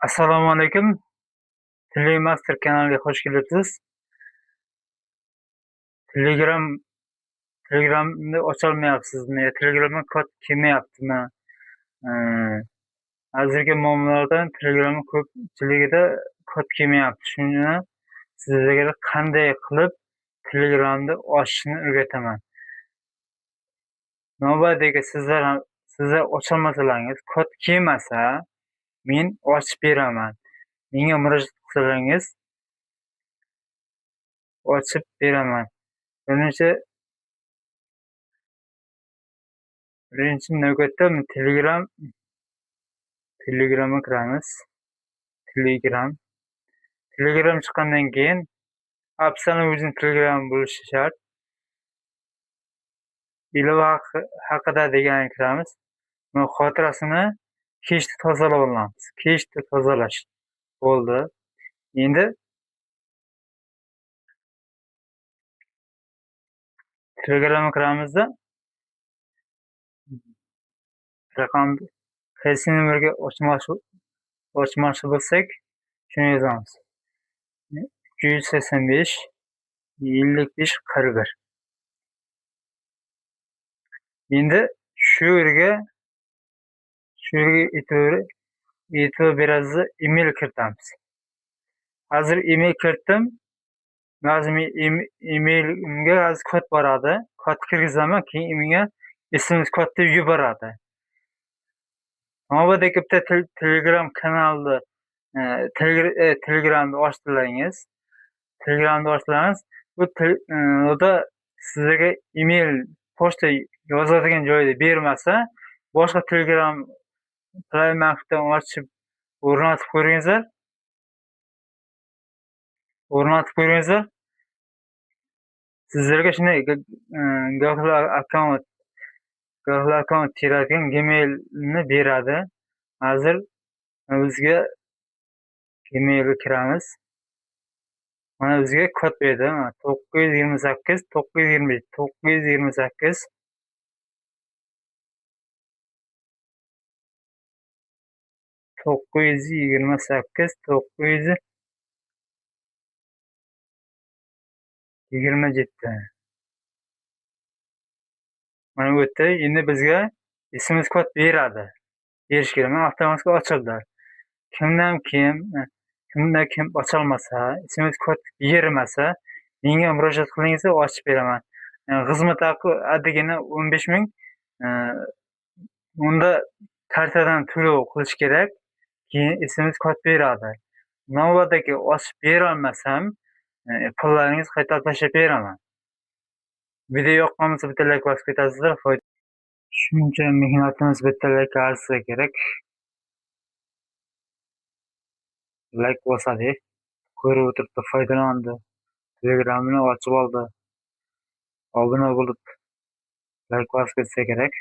Assalomu alaykum. Tili Master kanaliga xush kelibsiz. Telegram Telegramni ocholmayapsizmi? Telegramga kod kelmayaptimi? Hozirgi muammolardan Telegramni ko'pchiligida kod kelmayapti. Shuni sizlarga qanday qilib Telegramni ochishni o'rgataman. Navbatdagi sizlar ocholmasalaringiz, kod kelmasa, men ochib beraman. Menga murojaat qilsangiz ochib beraman. Birinchi navbatda Telegramga kiramiz. Telegram chiqqandan keyin apsani o'zini Telegram bo'lishi shart. Ilova haqida degan kiramiz. Xotirasini kechda tozalab olamiz. Kechda tozalash bo'ldi. Endi Telegramga kiramizda raqam qaysi nomerga ochmoqchi bo'lsak, shuni yozamiz. 385 55 41. Endi shu yerga e'tibor berasiz, email kiritamiz. Hozir email kiritdim. Hozir emailimga hozir kod boradi. Kod kirgizaman, keyin menga SMS kod deb yuboradi. Navbatdagi bitta Telegram kanalni Telegramni ochdilaringiz. Bu sizlarga email pochta yozadigan joyda bermasa, boshqa Telegram Playmarketdan ochib o'rnatib ko'ringizlar. Sizlarga shunday Google account teradigan Gmailni beradi. Hozir bizga Gmailga kiramiz. Mana bizga kod berdi. 928 928 927. Mana bu yerda endi bizga SMS kod beradi. Berish kerak. Mana avtomatik ochildi. Kimdan kim ocholmasa, SMS kod bermasa, menga murojaat qilingizlar, ochib beraman. Xizmat haqi adigina 15 ming. Unda kartadan to'lov qilish kerak. Keyin SMS kod beradi. Navbatdagi ochib bera olmasam, pullaringizni qaytarib tashlab beraman. Video yoqqan bo'lsa bitta like bosib ketasizlar. Shuncha mehnatimiz bitta like olsa kerak. Like bosadi. Ko'rib o'tiribdi, foydalandi. Telegramni ochib oldi. Obuna bo'lib like bosib ketsa kerak.